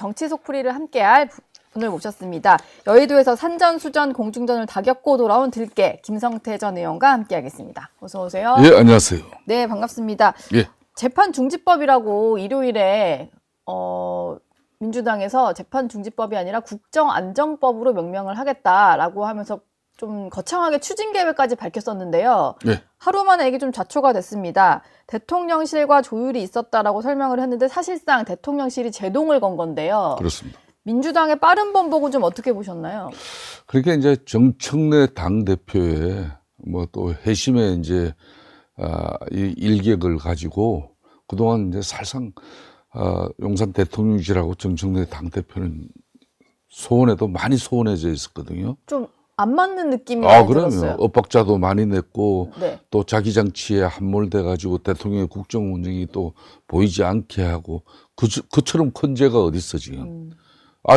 정치 속풀이를 함께할 분을 모셨습니다. 여의도에서 산전수전 공중전을 다 겪고 돌아온 들깨 김성태 전 의원과 함께하겠습니다. 어서 오세요. 예, 안녕하세요. 네, 반갑습니다. 예. 재판중지법이라고 일요일에 민주당에서 재판중지법이 아니라 국정안정법으로 명명을 하겠다라고 하면서 좀 거창하게 추진 계획까지 밝혔었는데요. 예. 하루 만에 이게 좀 자초가 됐습니다. 대통령실과 조율이 있었다라고 설명을 했는데 사실상 대통령실이 제동을 건 건데요. 그렇습니다. 민주당의 빠른 번복은 좀 어떻게 보셨나요? 그러니까 이제 정청래 당대표의 뭐 또 회심의 이제 이 일격을 가지고 그동안 이제 사실상 용산 대통령실하고 정청래 당대표는 소원에도 많이 소원해져 있었거든요. 좀 안 맞는 느낌이 많이 그럼요. 들었어요. 엇박자도 많이 냈고 네. 또 자기 장치에 함몰돼 가지고 대통령의 국정 운영이 또 보이지 않게 하고 그처럼 큰 죄가 어디 있어 지금.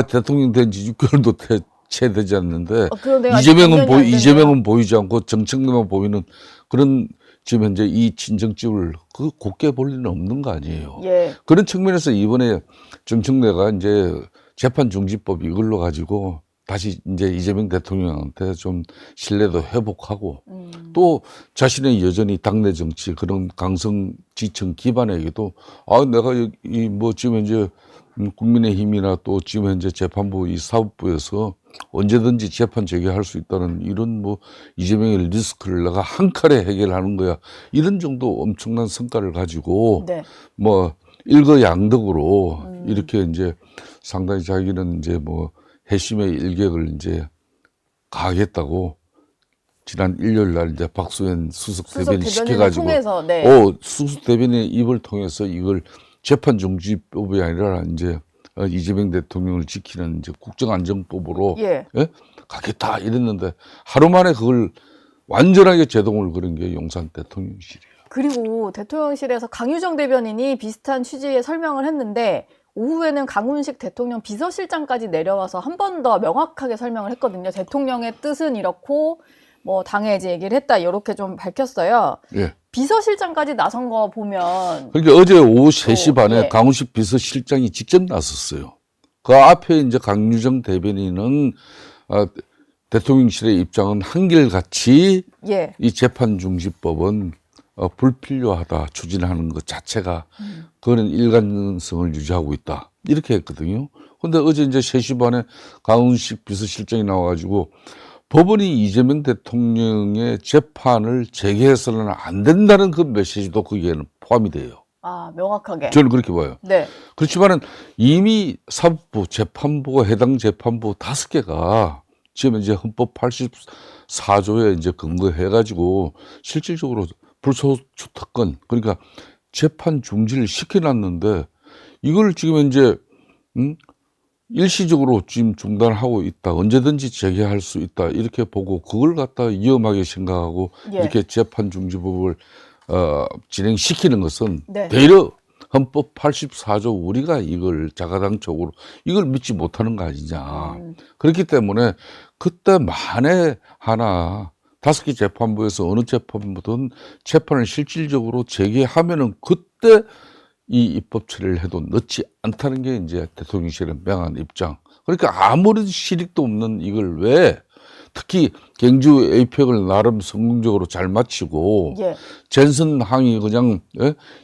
대통령 된 지 6개월도 채 되지 않는데 그런데 이재명은 보이지 않고 정청래만 보이는 그런 지금 현재 이 친정집을 곱게 볼 리는 없는 거 아니에요. 예. 그런 측면에서 이번에 정청래가 이제 재판중지법 이걸로 가지고 다시 이제 이재명 대통령한테 좀 신뢰도 회복하고 또 자신의 여전히 당내 정치 그런 강성 지청 기반에게도 내가 이 뭐 지금 현재 국민의힘이나 또 지금 현재 재판부 이 사법부에서 언제든지 재판 제기할 수 있다는 이런 뭐 이재명의 리스크를 내가 한 칼에 해결하는 거야. 이런 정도 엄청난 성과를 가지고 네. 뭐 일거양득으로 이렇게 이제 상당히 자기는 이제 뭐 회심의 일격을 이제 가하겠다고 지난 일요일 날 이제 박수현 수석 대변인 시켜가지고 통해서, 네. 수석 대변인의 입을 통해서 이걸 재판중지법이 아니라 이제 이재명 대통령을 지키는 이제 국정안정법으로 예. 가겠다 이랬는데 하루 만에 그걸 완전하게 제동을 걸은 게 용산 대통령실이에요. 그리고 대통령실에서 강유정 대변인이 비슷한 취지의 설명을 했는데 오후에는 강훈식 대통령 비서실장까지 내려와서 한 번 더 명확하게 설명을 했거든요. 대통령의 뜻은 이렇고 뭐 당에 이제 얘기를 했다 이렇게 좀 밝혔어요. 예. 비서실장까지 나선 거 보면 그러니까 어제 오후 3시 반에 예. 강훈식 비서실장이 직접 나섰어요. 그 앞에 이제 강유정 대변인은 대통령실의 입장은 한결같이 예. 이 재판중지법은 불필요하다 추진하는 것 자체가 그거는 일관성을 유지하고 있다 이렇게 했거든요. 그런데 어제 이제 3시 반에 강훈식 비서실장이 나와가지고 법원이 이재명 대통령의 재판을 재개해서는 안 된다는 그 메시지도 거기에는 포함이 돼요. 명확하게. 저는 저는 그렇게 봐요. 네. 그렇지만은 이미 사법부, 재판부가 해당 재판부 5개가 지금 이제 헌법 84조에 이제 근거해가지고 실질적으로 불소추 특권 그러니까 재판 중지를 시켜놨는데 이걸 지금 이제 일시적으로 지금 중단하고 있다. 언제든지 재개할 수 있다. 이렇게 보고 그걸 갖다 위험하게 생각하고 예. 이렇게 재판중지법을 진행시키는 것은 네. 되려 헌법 84조 우리가 이걸 자가당적으로 이걸 믿지 못하는 거 아니냐. 그렇기 때문에 그때 만에 하나 5개 재판부에서 어느 재판부든 재판을 실질적으로 재개하면은 그때 이 입법 처리를 해도 늦지 않다는 게 이제 대통령실의 명한 입장. 그러니까 아무런 실익도 없는 이걸 왜 특히 경주 에이펙을 나름 성공적으로 잘 마치고 예. 젠슨 항이 그냥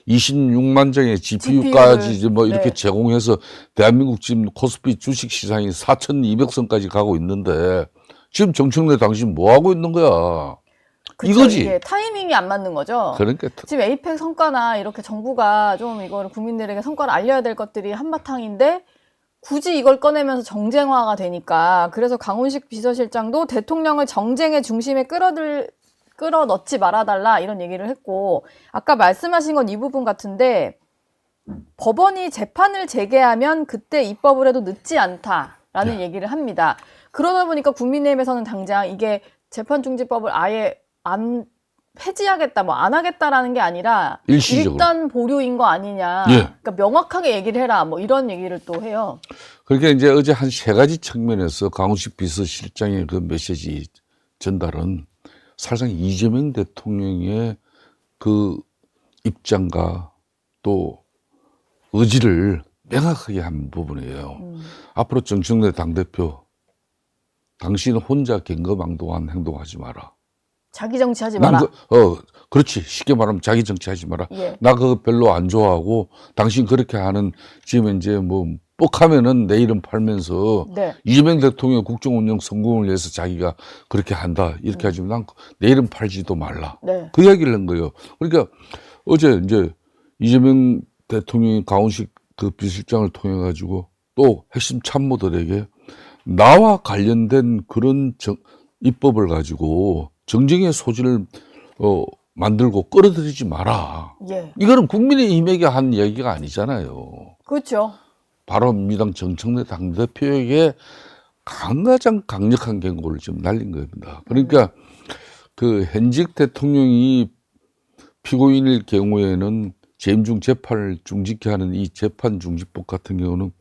26만 장의 GPU까지 이제 뭐 이렇게 네. 제공해서 대한민국 지금 코스피 주식 시장이 4,200선까지 가고 있는데 지금 정청래 당신 뭐 하고 있는 거야? 그쵸, 이거지. 이게 타이밍이 안 맞는 거죠. 그러니까 지금 에이펙 성과나 이렇게 정부가 좀 이거를 국민들에게 성과를 알려야 될 것들이 한바탕인데 굳이 이걸 꺼내면서 정쟁화가 되니까 그래서 강훈식 비서실장도 대통령을 정쟁의 중심에 끌어넣지 말아달라 이런 얘기를 했고 아까 말씀하신 건 이 부분 같은데 법원이 재판을 재개하면 그때 입법을 해도 늦지 않다라는 얘기를 합니다. 그러다 보니까 국민의힘에서는 당장 이게 재판중지법을 아예 안 폐지하겠다, 뭐 안 하겠다라는 게 아니라 일시적으로. 일단 보류인 거 아니냐. 예. 그러니까 명확하게 얘기를 해라. 뭐 이런 얘기를 또 해요. 그러니까 이제 어제 한 3가지 측면에서 강훈식 비서실장의 그 메시지 전달은 사실상 이재명 대통령의 그 입장과 또 의지를 명확하게 한 부분이에요. 앞으로 정청래 당대표, 당신 혼자 갱거망동한 행동하지 마라. 자기 정치하지 마라. 그렇지. 쉽게 말하면 자기 정치하지 마라. 예. 나 그거 별로 안 좋아하고 당신 그렇게 하는 지금 이제 뭐 뻑하면은 내 이름 팔면서 네. 이재명 대통령 국정 운영 성공을 위해서 자기가 그렇게 한다. 이렇게 하지만 난 내 이름 팔지도 말라. 네. 그 이야기를 한 거예요. 그러니까 어제 이제 이재명 대통령이 강훈식 그 비서실장을 통해 가지고 또 핵심 참모들에게 나와 관련된 그런 입법을 가지고 정쟁의 소지를 만들고 끌어들이지 마라. 예. 이거는 국민의힘에게 한 얘기가 아니잖아요. 그렇죠. 바로 민주당 정청래 당대표에게 가장 강력한 경고를 지금 날린 겁니다. 그러니까 그 현직 대통령이 피고인일 경우에는 재임 중 재판을 중지케 하는 이 재판 중지법 같은 경우는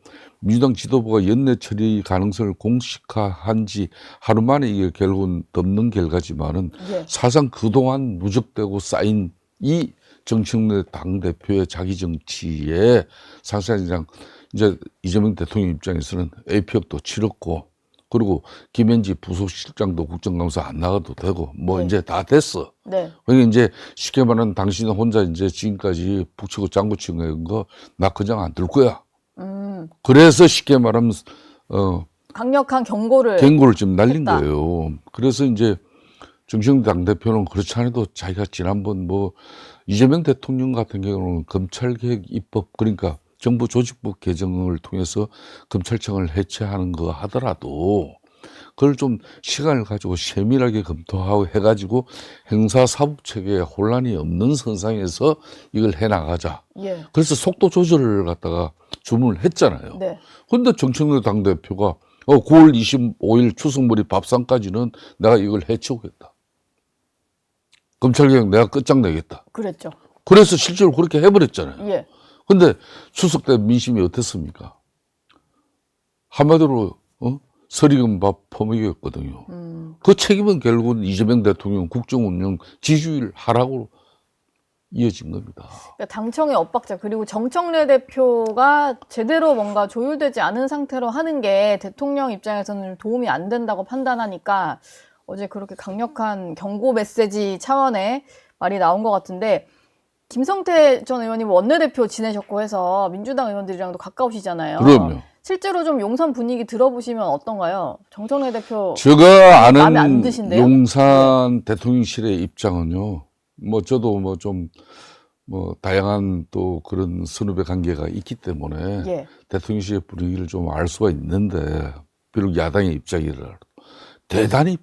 민주당 지도부가 연내 처리 가능성을 공식화한 지 하루 만에 이게 결국은 덮는 결과지만은 예. 사실상 그동안 누적되고 쌓인 이 정청래 당대표의 자기 정치에 사실상 이제 이재명 대통령 입장에서는 A표도 치렀고 그리고 김현지 부속실장도 국정감사 안 나가도 되고 뭐 네. 이제 다 됐어. 네. 그러니까 이제 쉽게 말하면 당신은 혼자 이제 지금까지 북치고 장구치는 거 나 그냥 안 들 거야. 그래서 쉽게 말하면 강력한 경고를 좀 날린 했다. 거예요. 그래서 이제 정청래 당대표는 그렇지 않아도 자기가 지난번 뭐 이재명 대통령 같은 경우는 검찰개혁 입법 그러니까 정부 조직법 개정을 통해서 검찰청을 해체하는 거 하더라도 그걸 좀 시간을 가지고 세밀하게 검토하고 해가지고 형사사법체계에 혼란이 없는 선상에서 이걸 해나가자. 예. 그래서 속도 조절을 갖다가 주문을 했잖아요. 네. 근데 정청래 당대표가 9월 25일 추석머리 밥상까지는 내가 이걸 해치우겠다. 검찰개혁 내가 끝장내겠다. 그랬죠. 그래서 실제로 그렇게 해버렸잖아요. 예. 근데 추석 때 민심이 어땠습니까? 한마디로 서리금 밥 퍼먹였거든요. 그 책임은 결국은 이재명 대통령 국정운영 지지율 하락으로 이어진 겁니다. 그러니까 당청의 엇박자 그리고 정청래 대표가 제대로 뭔가 조율되지 않은 상태로 하는 게 대통령 입장에서는 도움이 안 된다고 판단하니까 어제 그렇게 강력한 경고 메시지 차원의 말이 나온 것 같은데 김성태 전 의원님 원내대표 지내셨고 해서 민주당 의원들이랑도 가까우시잖아요. 그럼요. 실제로 좀 용산 분위기 들어보시면 어떤가요? 정청래 대표 제가 마음에 안 아는 드신대요? 용산 대통령실의 입장은요. 뭐 저도 뭐 좀 뭐 다양한 또 그런 선후배 관계가 있기 때문에 예. 대통령실의 분위기를 좀 알 수가 있는데 비록 야당의 입장이라도 대단히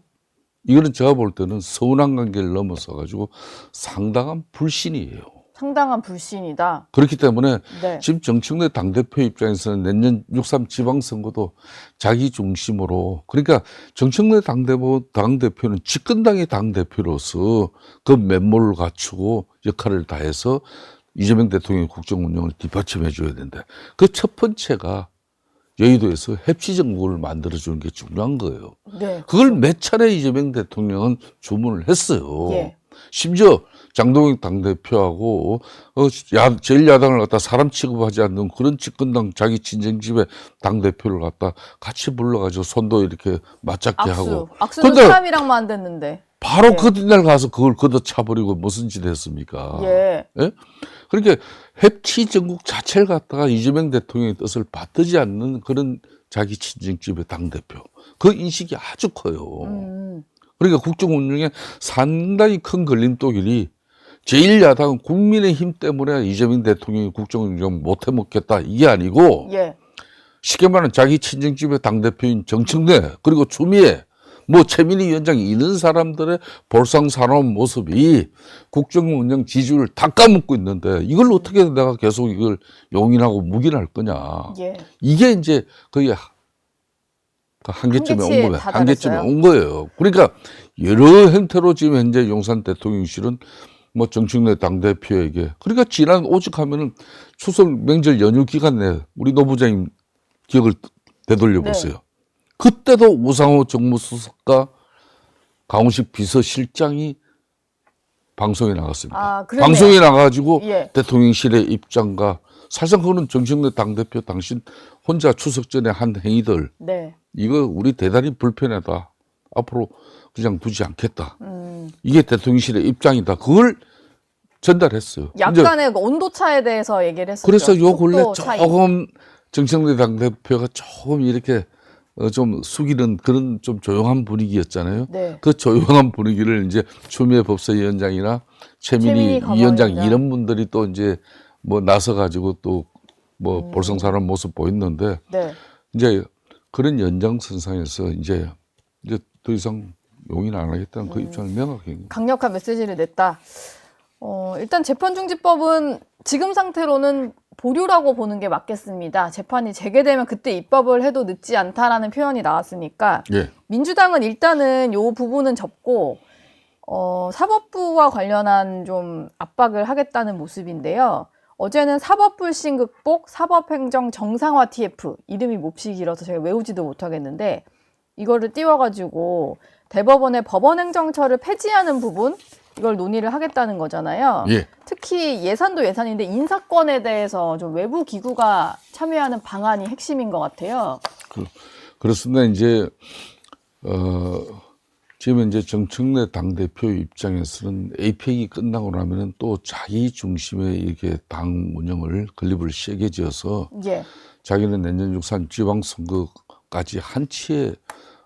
이거는 제가 볼 때는 서운한 관계를 넘어서 가지고 상당한 불신이에요. 상당한 불신이다. 그렇기 때문에 네. 지금 정청래 당대표 입장에서는 내년 6.3 지방선거도 자기 중심으로 그러니까 정청래 당대표는 집권당의 당대표로서 그 면모를 갖추고 역할을 다해서 이재명 대통령의 국정 운영을 뒷받침해 줘야 된다. 그 첫 번째가 여의도에서 협치정국을 만들어주는 게 중요한 거예요. 네. 그걸 몇 차례 이재명 대통령은 주문을 했어요. 예. 심지어 장동익 당대표하고 제1야당을 갖다 사람 취급하지 않는 그런 집권당 자기 친정집에 당대표를 갖다 같이 불러가지고 손도 이렇게 맞잡게 하고. 악수는 근데 사람이랑만 됐는데. 바로 예. 그날 가서 그걸 걷어차버리고 무슨 짓 했습니까? 예. 예? 그러니까 협치 전국 자체를 갖다가 이재명 대통령의 뜻을 받들지 않는 그런 자기 친정집의 당대표. 그 인식이 아주 커요. 그러니까 국정 운영에 상당히 큰 걸림돌이 제1야당은 국민의힘 때문에 이재명 대통령이 국정 운영 못 해먹겠다 이게 아니고 예. 쉽게 말하면 자기 친정집의 당대표인 정청래 그리고 추미애 뭐 최민희 위원장 이런 사람들의 볼상사나운 모습이 국정 운영 지지율을 다 까먹고 있는데 이걸 어떻게 내가 계속 이걸 용인하고 묵인할 거냐. 예. 이게 이제 거의 한계점에 온 거예요. 한계점에 다다랐어요? 온 거예요. 그러니까 여러 형태로 지금 현재 용산 대통령실은 뭐 정청래 당대표에게 그러니까 지난 오죽하면은 추석 명절 연휴 기간 내에 우리 노부장님 기억을 되돌려 보세요. 네. 그때도 우상호 정무수석과 강훈식 비서실장이 방송에 나갔습니다. 아, 그러네요. 방송에 나가가지고 예. 대통령실의 입장과 사실상 그거는 정청래 당대표 당신 혼자 추석 전에 한 행위들 네. 이거 우리 대단히 불편하다. 앞으로 그냥 두지 않겠다. 이게 대통령실의 입장이다. 그걸 전달했어요. 약간의 그 온도 차에 대해서 얘기를 했었죠. 그래서 요 근래 속도 차이. 조금 정청래 당대표가 조금 이렇게 좀 숙이는 그런 좀 조용한 분위기였잖아요. 네. 그 조용한 분위기를 이제 추미애 법사위원장이나 최민희 위원장 법원위원장. 이런 분들이 또 이제 뭐 나서 가지고 또 뭐 볼썽사는 모습 보였는데 네. 이제 그런 연장선상에서 이제 더 이상 용인 안 하겠다는 그 입장을 명확히 강력한 메시지를 냈다. 일단 재판중지법은 지금 상태로는 보류라고 보는 게 맞겠습니다. 재판이 재개되면 그때 입법을 해도 늦지 않다라는 표현이 나왔으니까 예. 민주당은 일단은 요 부분은 접고 사법부와 관련한 좀 압박을 하겠다는 모습인데요. 어제는 사법불신 극복, 사법행정 정상화 TF 이름이 몹시 길어서 제가 외우지도 못하겠는데 이거를 띄워가지고 대법원의 법원행정처를 폐지하는 부분 이걸 논의를 하겠다는 거잖아요. 예. 특히 예산도 예산인데 인사권에 대해서 좀 외부 기구가 참여하는 방안이 핵심인 것 같아요. 그렇습니다. 이제 지금 이제 정청래 당대표 입장에서는 APEC이 끝나고 나면은 또 자기 중심의 이렇게 당 운영을 건립을 세게 지어서 예. 자기는 내년 6.3 지방선거까지 한치의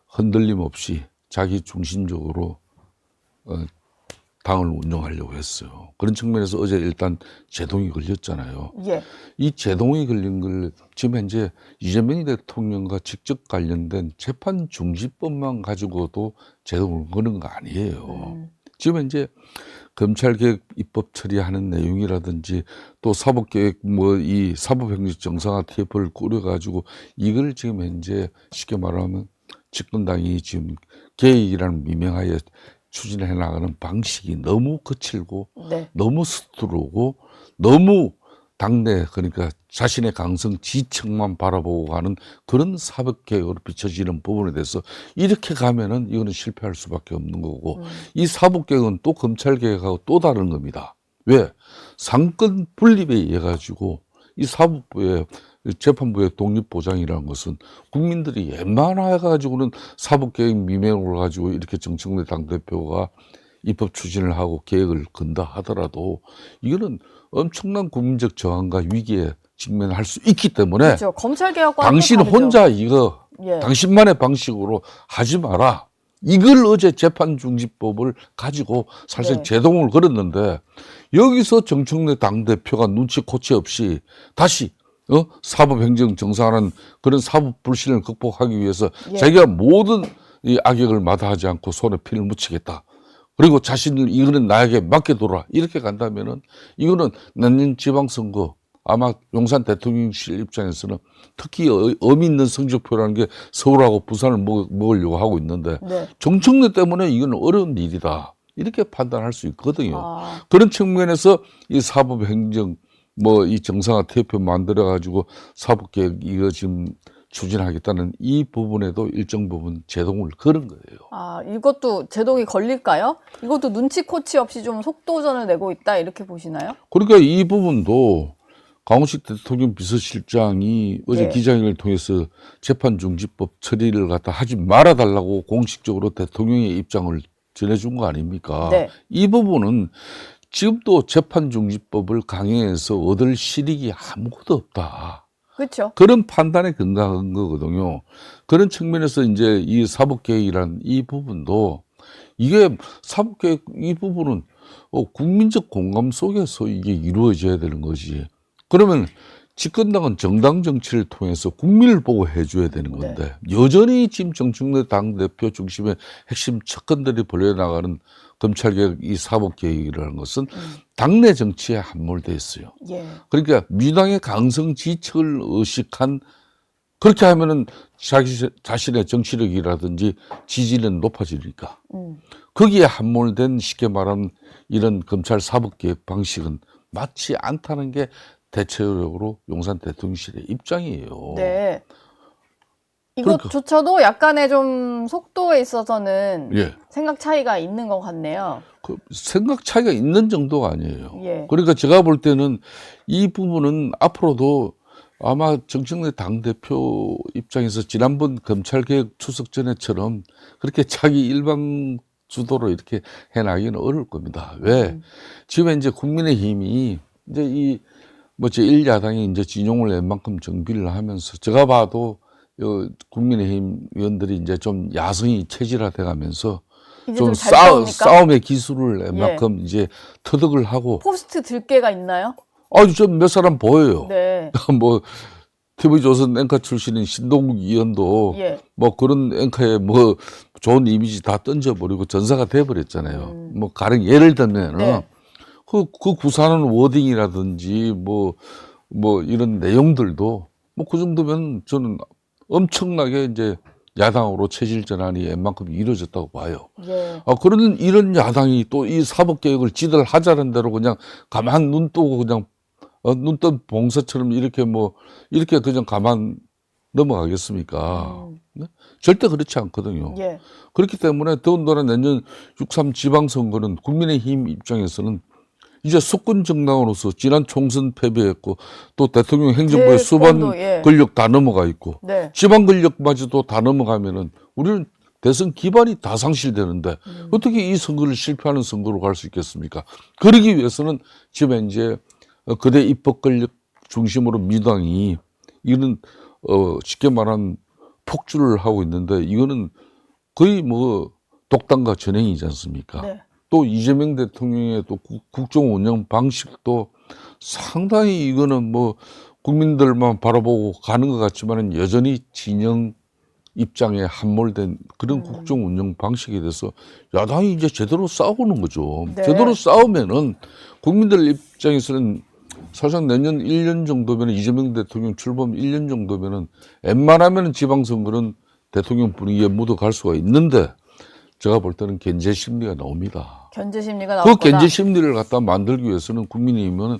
흔들림 없이 자기 중심적으로 당을 운영하려고 했어요. 그런 측면에서 어제 일단 제동이 걸렸잖아요. 예. 이 제동이 걸린 걸 지금 현재 이재명 대통령과 직접 관련된 재판 중지법만 가지고도 제동을 거는 거 아니에요. 지금 현재 검찰개혁 입법 처리하는 내용이라든지 또 사법개혁 뭐 이 사법행정 정상화 TF를 꾸려가지고 이걸 지금 현재 쉽게 말하면 집권당이 지금 개혁이라는 미명하에 추진해 나가는 방식이 너무 거칠고 네. 너무 서투르고 너무 당내 그러니까 자신의 강성 지층만 바라보고 가는 그런 사법개혁으로 비춰지는 부분에 대해서 이렇게 가면은 이거는 실패할 수밖에 없는 거고 이 사법개혁은 또 검찰개혁하고 또 다른 겁니다. 왜? 상권 분립에 의해 가지고 이 사법부의 재판부의 독립보장이라는 것은 국민들이 웬만해가지고는 사법개혁 미명으로 가지고 이렇게 정청래 당대표가 입법 추진을 하고 계획을 건다 하더라도 이거는 엄청난 국민적 저항과 위기에 직면할 수 있기 때문에 그렇죠. 검찰개혁과 당신 혼자 이거 예. 당신만의 방식으로 하지 마라. 이걸 어제 재판중지법을 가지고 사실 네. 제동을 걸었는데 여기서 정청래 당대표가 눈치 코치 없이 다시 사법행정 정상화는 그런 사법 불신을 극복하기 위해서 예. 자기가 모든 이 악역을 마다하지 않고 손에 피를 묻히겠다. 그리고 자신을 이거는 나에게 맡겨둬라. 이렇게 간다면은 이거는 내년 지방선거 아마 용산 대통령실 입장에서는 특히 의미 있는 성적표라는 게 서울하고 부산을 먹으려고 하고 있는데 네. 정청래 때문에 이건 어려운 일이다. 이렇게 판단할 수 있거든요. 아. 그런 측면에서 이 사법행정 뭐 이 정상화 TF 만들어 가지고 사법개혁 이거 지금 추진하겠다는 이 부분에도 일정 부분 제동을 걸은 거예요. 아, 이것도 제동이 걸릴까요? 이것도 눈치 코치 없이 좀 속도전을 내고 있다 이렇게 보시나요? 그러니까 이 부분도 강훈식 대통령 비서실장이 어제 네. 기자회견을 통해서 재판중지법 처리를 갖다 하지 말아달라고 공식적으로 대통령의 입장을 전해준 거 아닙니까? 네. 이 부분은 지금도 재판중지법을 강행해서 얻을 실익이 아무것도 없다. 그렇죠. 그런 판단에 근거한 거거든요. 그런 측면에서 이제 이 사법개혁이라는 이 부분도 이게 사법개혁 이 부분은 국민적 공감 속에서 이게 이루어져야 되는 거지. 그러면 집권당은 정당 정치를 통해서 국민을 보고 해줘야 되는 건데 여전히 지금 정청래 당대표 중심의 핵심 척건들이 벌려나가는 검찰개혁 이 사법개혁이라는 것은 당내 정치에 함몰돼 있어요. 예. 그러니까 민주당의 강성 지척을 의식한 그렇게 하면은 자신의 정치력이라든지 지지는 높아지니까 거기에 함몰된 쉽게 말하면 이런 검찰 사법개혁 방식은 맞지 않다는 게 대체적으로 용산 대통령실의 입장이에요. 네. 이것조차도 약간의 좀 속도에 있어서는 예. 생각 차이가 있는 것 같네요. 그 생각 차이가 있는 정도가 아니에요. 예. 그러니까 제가 볼 때는 이 부분은 앞으로도 아마 정청래 당대표 입장에서 지난번 검찰개혁 추석 전에처럼 그렇게 자기 일방 주도로 이렇게 해나가기는 어려울 겁니다. 왜? 지금 이제 국민의힘이 이제 이 뭐 제1야당이 이제 진용을 웬만큼 정비를 하면서 제가 봐도 국민의힘 의원들이 이제 좀 야성이 체질화돼 가면서 이제 좀 잘 싸웁니까? 싸움의 기술을 웬만큼 이제 터득을 하고 포스트 들깨가 있나요? 아주 좀 몇 사람 보여요. 네. 뭐 TV조선 앵커 출신인 신동국 의원도 예. 뭐 그런 앵커에 뭐 좋은 이미지 다 던져버리고 전사가 돼버렸잖아요. 뭐 가령 예를 들면은 네. 그 구사하는 워딩이라든지 뭐 이런 내용들도 뭐 그 정도면 저는 엄청나게 이제 야당으로 체질 전환이 웬만큼 이루어졌다고 봐요. 예. 이런 야당이 또 이 사법개혁을 지들 하자는 대로 그냥 가만 눈 뜨고 그냥 눈뜬 봉사처럼 이렇게 그냥 가만 넘어가겠습니까? 네? 절대 그렇지 않거든요. 예. 그렇기 때문에 더군다나 내년 6.3 지방선거는 국민의힘 입장에서는 이제 수권 정당으로서 지난 총선 패배했고 또 대통령 행정부의 수반 대권도, 예. 권력 다 넘어가 있고 네. 지방 권력마저도 다 넘어가면은 우리는 대선 기반이 다 상실되는데 어떻게 이 선거를 실패하는 선거로 갈 수 있겠습니까? 그러기 위해서는 지금 이제 거대 입법 권력 중심으로 민주당이 이런 쉽게 말하면 폭주를 하고 있는데 이거는 거의 뭐 독단과 전횡이지 않습니까? 네. 또 이재명 대통령의 또 국정 운영 방식도 상당히 이거는 뭐 국민들만 바라보고 가는 것 같지만은 여전히 진영 입장에 함몰된 그런 국정 운영 방식에 대해서 야당이 이제 제대로 싸우는 거죠. 네. 제대로 싸우면은 국민들 입장에서는 사실상 내년 1년 정도면 이재명 대통령 출범 1년 정도면은 웬만하면 지방선거는 대통령 분위기에 묻어갈 수가 있는데 제가 볼 때는 견제 심리가 나옵니다. 견제 심리가 나올 그 거다. 견제 심리를 갖다 만들기 위해서는 국민의힘은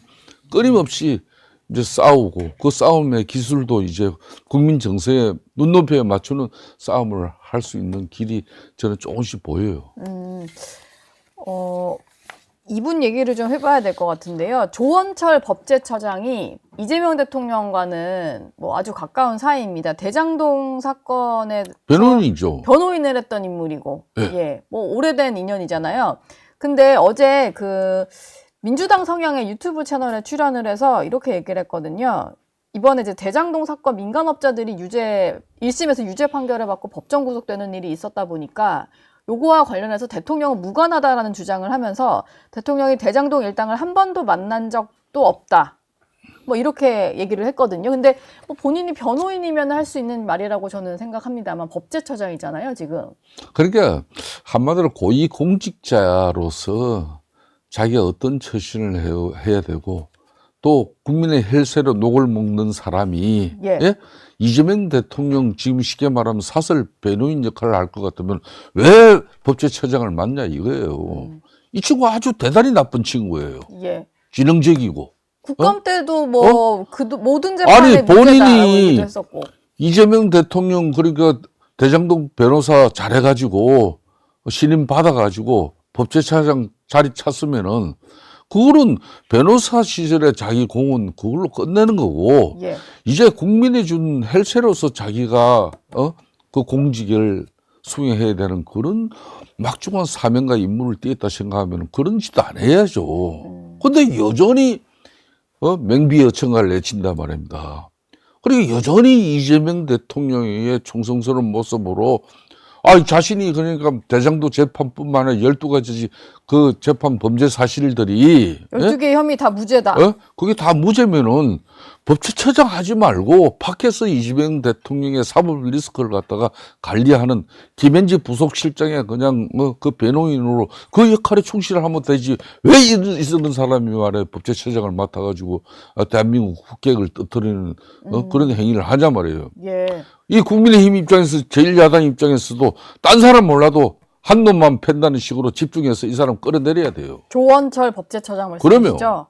끊임없이 이제 싸우고 그 싸움의 기술도 이제 국민 정서에 눈높이에 맞추는 싸움을 할 수 있는 길이 저는 조금씩 보여요. 이분 얘기를 좀 해봐야 될 것 같은데요. 조원철 법제처장이 이재명 대통령과는 뭐 아주 가까운 사이입니다. 대장동 사건에 변호인이죠. 변호인을 했던 인물이고, 네. 예, 뭐 오래된 인연이잖아요. 근데 어제 그 민주당 성향의 유튜브 채널에 출연을 해서 이렇게 얘기를 했거든요. 이번에 이제 대장동 사건 민간업자들이 1심에서 유죄 판결을 받고 법정 구속되는 일이 있었다 보니까 요거와 관련해서 대통령은 무관하다라는 주장을 하면서 대통령이 대장동 일당을 한 번도 만난 적도 없다. 뭐 이렇게 얘기를 했거든요. 근데 뭐 본인이 변호인이면 할 수 있는 말이라고 저는 생각합니다만 법제처장이잖아요, 지금. 그러니까 한마디로 고위 공직자로서 자기가 어떤 처신을 해야 되고 또 국민의 혈세로 녹을 먹는 사람이 예. 예? 이재명 대통령 지금 쉽게 말하면 사설 변호인 역할을 할 것 같으면 왜 법제처장을 맡냐 이거예요. 이 친구 아주 대단히 나쁜 친구예요. 예. 지능적이고. 국감 때도 뭐 모든 재판에 아니, 문제다라고 본인이 얘기도 했었고. 이재명 대통령 그러니까 대장동 변호사 잘해가지고 신임 받아가지고 법제처장 자리 찼으면은 그거는 변호사 시절에 자기 공은 그걸로 끝내는 거고 예. 이제 국민이 준 헬세로서 자기가 그 공직을 수행해야 되는 그런 막중한 사명과 임무를 띠했다 생각하면 그런 짓 안 해야죠. 근데 여전히 맹비여청을 내친단 말입니다. 그리고 여전히 이재명 대통령의 충성스러운 모습으로 자신이 그러니까 대장도 재판뿐만 아니라 12가지 그 재판 범죄 사실들이 12개 혐의 다 무죄다. 그게 다 무죄면은 법제처장 하지 말고 밖에서 이재명 대통령의 사법 리스크를 갖다가 관리하는 김현지 부속실장의 그냥 그 변호인으로 그 역할에 충실하면 되지. 왜 이런 사람이 말해 법제처장을 맡아가지고 대한민국 국격을 떨어뜨리는 그런 행위를 하자 말이에요. 예. 이 국민의힘 입장에서 제1야당 입장에서도 딴 사람 몰라도 한 놈만 팬다는 식으로 집중해서 이 사람 끌어내려야 돼요. 조원철 법제처장 그러면. 말씀이시죠?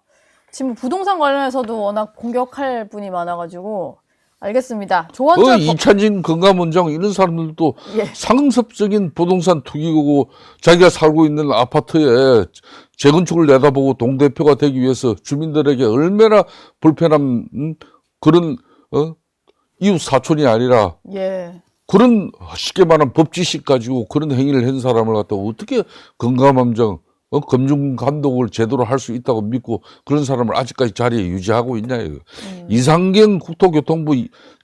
지금 부동산 관련해서도 워낙 공격할 분이 많아가지고 알겠습니다. 조원철 이찬진 건강원장 이런 사람들도 예. 상습적인 부동산 투기고 자기가 살고 있는 아파트에 재건축을 내다보고 동대표가 되기 위해서 주민들에게 얼마나 불편한 그런 이웃 사촌이 아니라 예. 그런 쉽게 말하면 법지식 가지고 그런 행위를 한 사람을 갖다가 어떻게 건강원장 검증 감독을 제대로 할 수 있다고 믿고 그런 사람을 아직까지 자리에 유지하고 있냐 이거. 이상경 국토교통부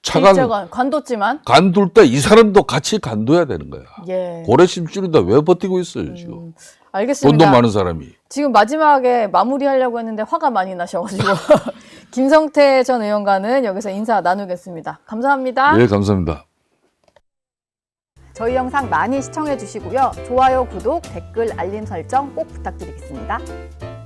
차관 일제관 관뒀지만 간둘 때 이 사람도 같이 간둬야 되는 거야. 예. 고래심줄인데 왜 버티고 있어요 지금? 알겠습니다. 돈도 많은 사람이. 지금 마지막에 마무리하려고 했는데 화가 많이 나셔가지고 김성태 전 의원과는 여기서 인사 나누겠습니다. 감사합니다. 네, 감사합니다. 저희 영상 많이 시청해 주시고요. 좋아요, 구독, 댓글, 알림 설정 꼭 부탁드리겠습니다.